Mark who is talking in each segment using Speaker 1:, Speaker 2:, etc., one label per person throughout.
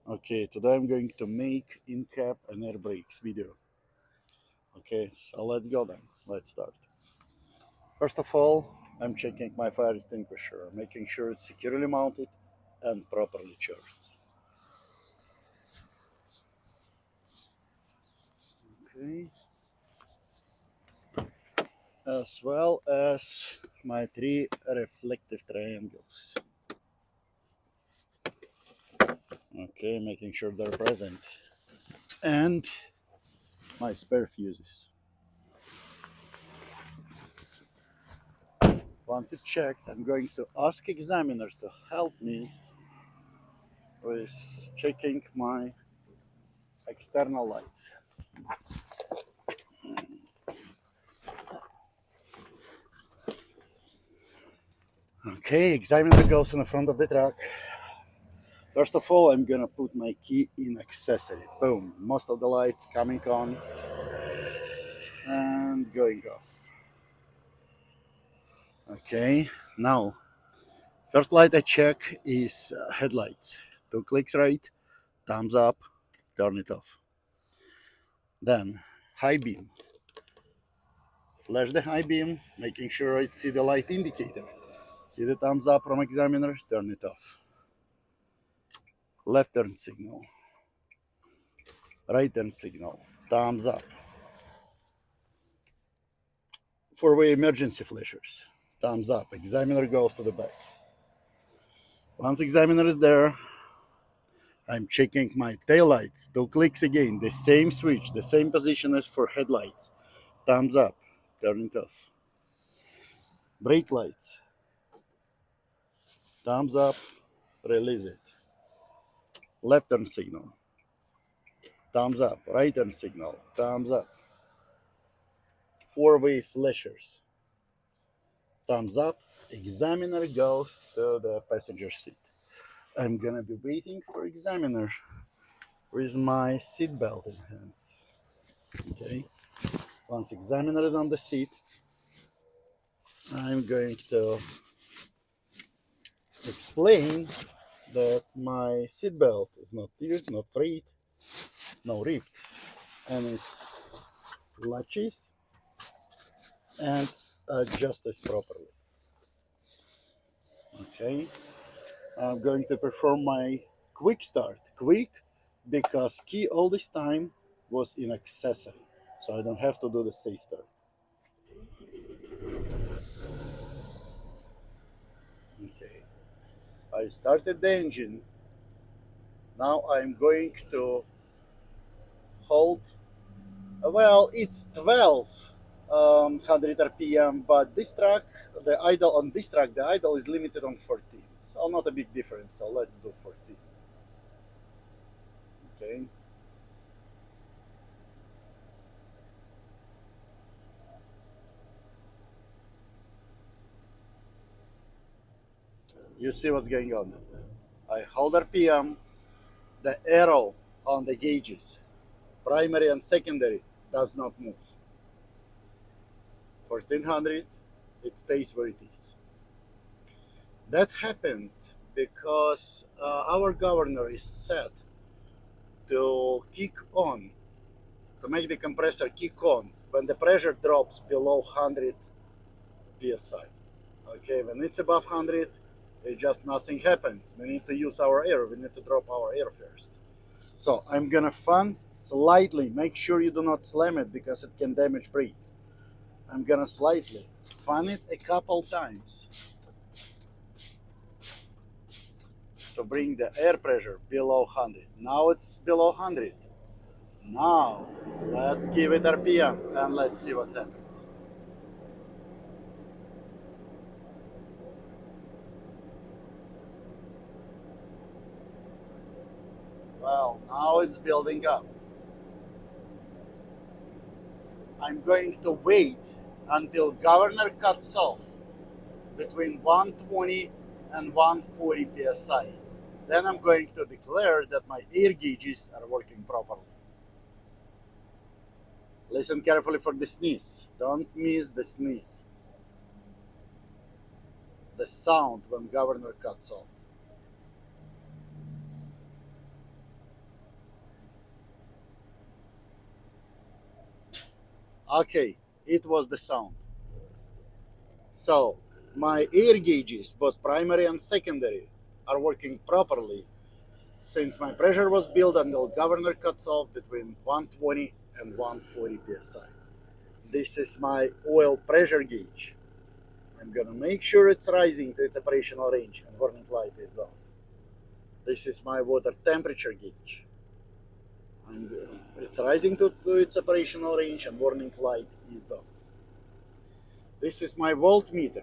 Speaker 1: Okay, today I'm going to make in-cab and air brakes video. Okay, so let's go then. Let's start. First of all, I'm checking my fire extinguisher, making sure it's securely mounted and properly charged. Okay, as well as my 3 reflective triangles. Okay, making sure they're present. And my spare fuses. Once it's checked, I'm going to ask examiner to help me with checking my external lights. Okay, examiner goes in the front of the truck. First of all, I'm gonna put my key in accessory. Boom, most of the lights coming on and going off. Okay, now, first light I check is headlights. 2 clicks right, thumbs up, turn it off. Then, high beam. Flash the high beam, making sure I see the light indicator. See the thumbs up from examiner, turn it off. Left turn signal. Right turn signal, thumbs up. 4-way emergency flashers, thumbs up. Examiner goes to the back. Once examiner is there, I'm checking my tail lights. 2 clicks again, the same switch, the same position as for headlights. Thumbs up, turn it off. Brake lights, thumbs up, release it. Left turn signal, thumbs up. Right turn signal, thumbs up. 4-way flashers, thumbs up. Examiner goes to the passenger seat. I'm gonna be waiting for examiner with my seatbelt in hands. Okay. Once examiner is on the seat, I'm going to explain that my seatbelt is not used, not frayed, no ripped, and it's latches and adjusted properly. Okay. I'm going to perform my quick start. Quick because key all this time was in accessory, so I don't have to do the safe start. Okay. I started the engine. Now I'm going to hold, well, it's 12 100 RPM, but this track, the idle on this track, the idle is limited on 14. So not a big difference. So let's do 14. Okay. You see what's going on. I hold RPM, the arrow on the gauges, primary and secondary, does not move. 1400, it stays where it is. That happens because our governor is set to kick on, to make the compressor kick on when the pressure drops below 100 psi. Okay, when it's above 100, it just nothing happens. We need to use our air. We need to drop our air first. So I'm gonna fan slightly. Make sure you do not slam it because it can damage brakes. I'm gonna slightly fan it a couple times to bring the air pressure below 100. Now it's below 100. Now let's give it RPM and let's see what happens. Well, now it's building up. I'm going to wait until governor cuts off between 120 and 140 psi. Then I'm going to declare that my air gauges are working properly. Listen carefully for the sneeze. Don't miss the sneeze. The sound when governor cuts off. Okay, it was the sound. So my air gauges, both primary and secondary, are working properly since my pressure was built until governor cuts off between 120 and 140 psi. This is my oil pressure gauge. I'm gonna make sure it's rising to its operational range and warning light is off. This is my water temperature gauge. It's rising to its operational range and warning light is off. This is my voltmeter.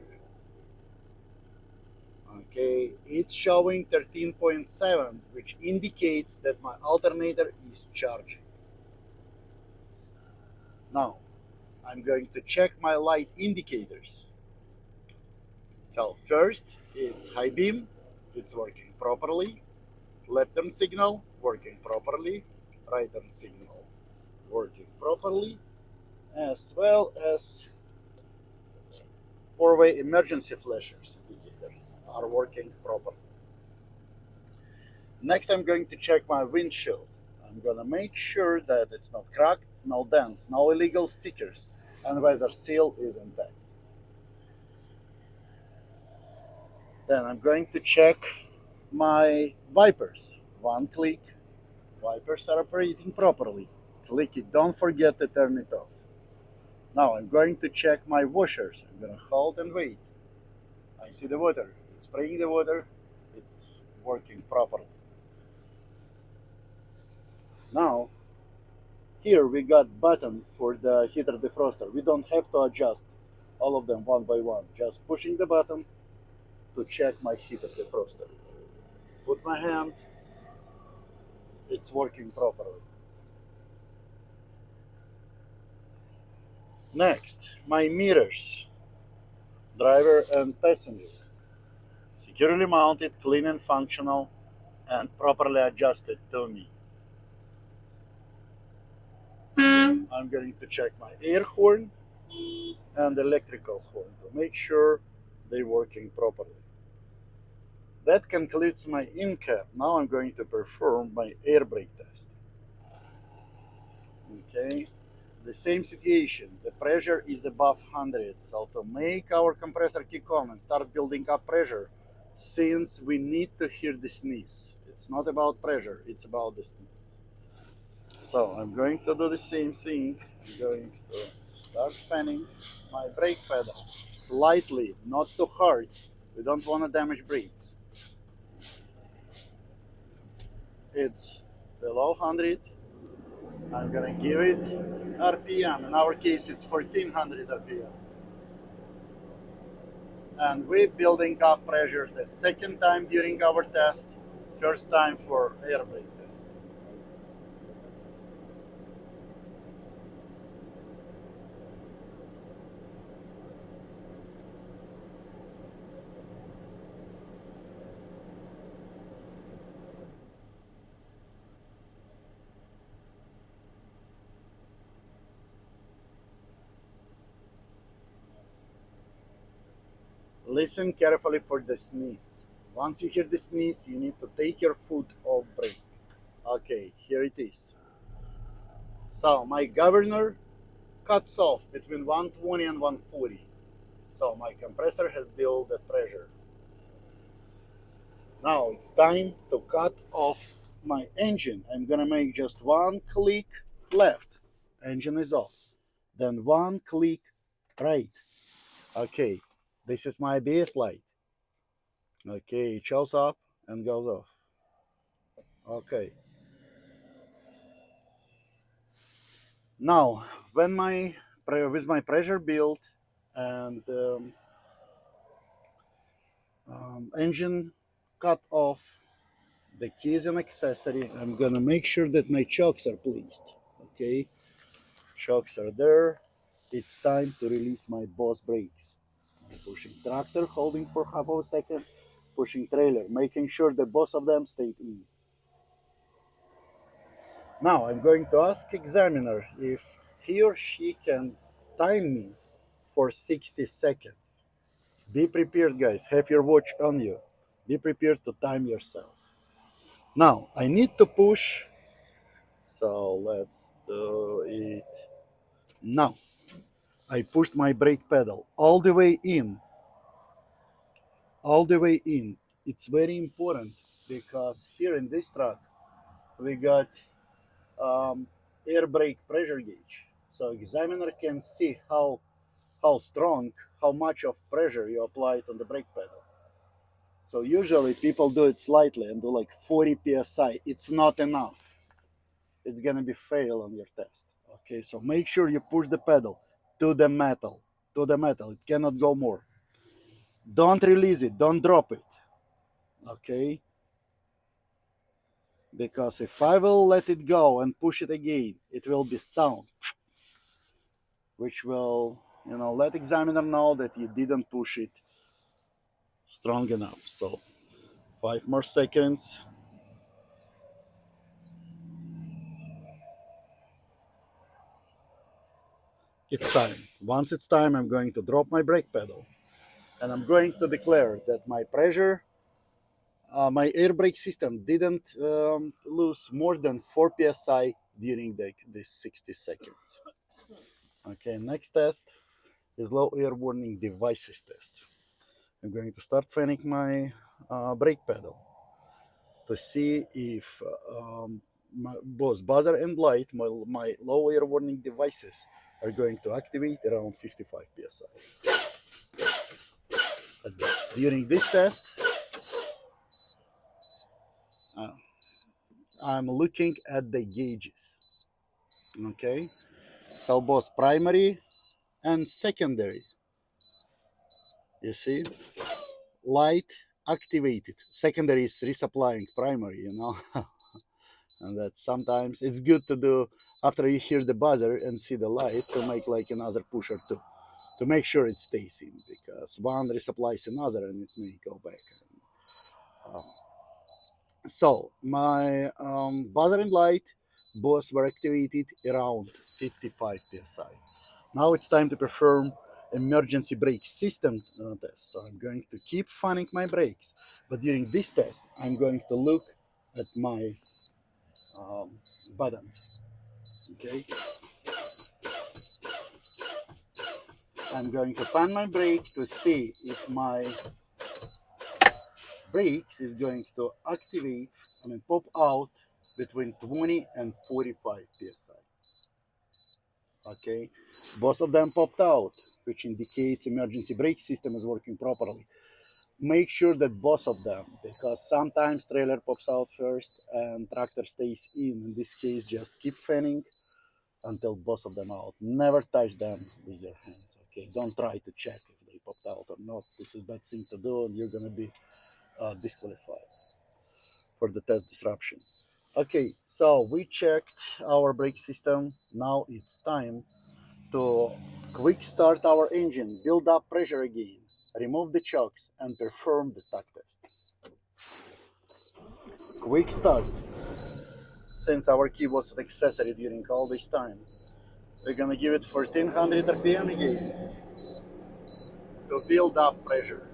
Speaker 1: Okay, it's showing 13.7, which indicates that my alternator is charging. Now, I'm going to check my light indicators. So first, it's high beam, it's working properly. Left turn signal, working properly. Right turn signal, working properly. As well as four-way emergency flashers indicators are working properly. Next, I'm going to check my windshield. I'm gonna make sure that it's not cracked, no dents, no illegal stickers, and weather seal is intact. Then I'm going to check my wipers. One click, wipers are operating properly. Click it, don't forget to turn it off. Now I'm going to check my washers. I'm gonna hold and wait. I see the water, it's spraying the water, it's working properly. Now, here we got button for the heater defroster. We don't have to adjust all of them one by one. Just pushing the button to check my heater defroster. Put my hand, it's working properly. Next, my mirrors, driver and passenger. Securely mounted, clean and functional, and properly adjusted to me. I'm going to check my air horn and electrical horn to make sure they're working properly. That concludes my in-cab. Now I'm going to perform my air brake test. Okay, the same situation. The pressure is above 100. So to make our compressor kick on and start building up pressure, since we need to hear the sneeze. It's not about pressure, it's about the sneeze. So I'm going to do the same thing. I'm going to start fanning my brake pedal slightly, not too hard. We don't want to damage brakes. It's below 100. I'm gonna give it RPM. In our case, it's 1400 RPM. And we're building up pressure the second time during our test, first time for air brake test. Listen carefully for the sneeze. Once you hear the sneeze, you need to take your foot off brake. Okay, here it is. So my governor cuts off between 120 and 140. So my compressor has built the pressure. Now it's time to cut off my engine. I'm gonna make just one click left. Engine is off. Then one click right. Okay, this is my ABS light. Okay, it shows up and goes off. Okay. Now, when my with my pressure built and engine cut off, the key is an accessory. I'm gonna make sure that my chokes are pleased. Okay, chokes are there. It's time to release my boss brakes. Pushing tractor, holding for half of a second, pushing trailer, making sure that both of them stay in. Now I'm going to ask examiner if he or she can time me for 60 seconds. Be prepared, guys. Have your watch on you. Be prepared to time yourself. Now I need to push, so let's do it now. I pushed my brake pedal all the way in, all the way in. It's very important because here in this truck we got air brake pressure gauge, so examiner can see how strong, how much of pressure you applied on the brake pedal. So usually people do it slightly and do like 40 psi. It's not enough. It's gonna be fail on your test. Okay, so make sure you push the pedal to the metal, to the metal. It cannot go more. Don't release it. Don't drop it. Okay, because if I will let it go and push it again, it will be sound, which will, let examiner know that you didn't push it strong enough. So 5 more seconds. It's time. Once it's time, I'm going to drop my brake pedal and I'm going to declare that my pressure, my air brake system didn't lose more than 4 psi during this 60 seconds. Okay, next test is low air warning devices test. I'm going to start fanning my brake pedal to see if my, both buzzer and light, my low air warning devices, are going to activate around 55 psi. During this test, uh, I'm looking at the gauges. Okay, so both primary and secondary. You see, light activated. Secondary is resupplying primary. And that sometimes it's good to do after you hear the buzzer and see the light to make like another push or two to make sure it stays in, because one resupplies another and it may go back. Um, so my buzzer and light both were activated around 55 psi. Now it's time to perform emergency brake system test. So I'm going to keep fanning my brakes, but during this test I'm going to look at my um, buttons. Okay, I'm going to fan my brake to see if my brakes is going to activate, pop out between 20 and 45 psi. Okay, both of them popped out, which indicates emergency brake system is working properly. Make sure that both of them, because sometimes trailer pops out first and tractor stays in this case, just keep fanning until both of them out. Never touch them with your hands. Okay, don't try to check if they popped out or not. This is a bad thing to do and you're going to be disqualified for the test disruption. Okay, so we checked our brake system. Now it's time to quick start our engine, build up pressure again, remove the chocks, and perform the tach test. Quick start. Since our key was an accessory during all this time, we're gonna give it 1400 RPM again to build up pressure.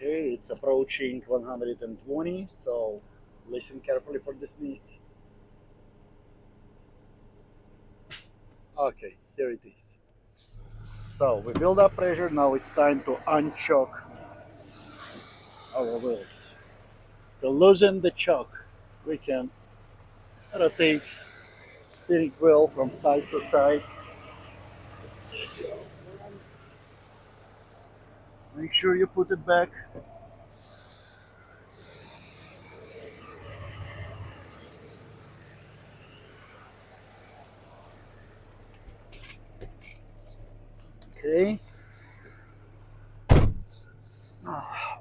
Speaker 1: Okay, it's approaching 120, so listen carefully for the sneeze. Okay, here it is. So we build up pressure, now it's time to unchoke our wheels. To loosen the choke, we can rotate steering wheel from side to side. Make sure you put it back. Okay.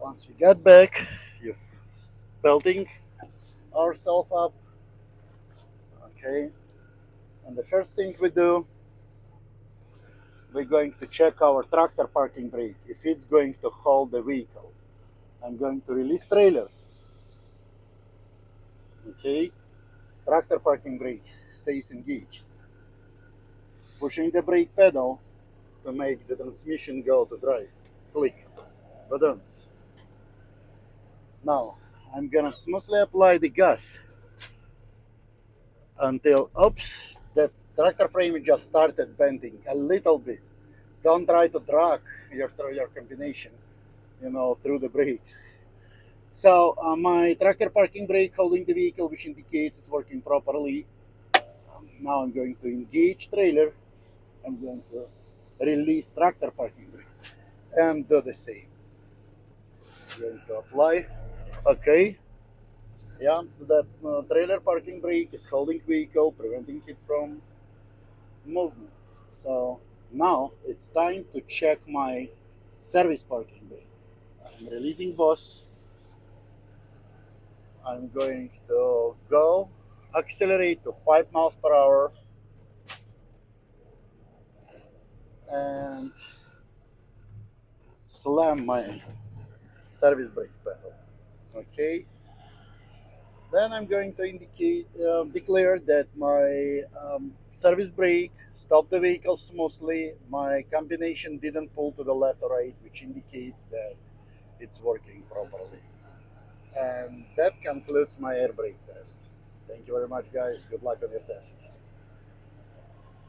Speaker 1: Once we get back, you're belting ourselves up. Okay. And the first thing we do, we're going to check our tractor parking brake if it's going to hold the vehicle. I'm going to release trailer. Okay. Tractor parking brake stays engaged. Pushing the brake pedal to make the transmission go to drive. Click. Buttons. Now I'm gonna smoothly apply the gas until, oops, the tractor frame just started bending a little bit. Don't try to drag your combination, through the brakes. So my tractor parking brake holding the vehicle, which indicates it's working properly. Now I'm going to engage trailer. I'm going to release tractor parking brake and do the same. I'm going to apply. Okay. Yeah, the trailer parking brake is holding vehicle, preventing it from movement. So now it's time to check my service parking brake. I'm releasing boss. I'm going to go accelerate to 5 miles per hour and slam my service brake pedal. Okay. Then I'm going to declare that my service brake stopped the vehicle smoothly. My combination didn't pull to the left or right, which indicates that it's working properly. And that concludes my air brake test. Thank you very much, guys. Good luck on your test.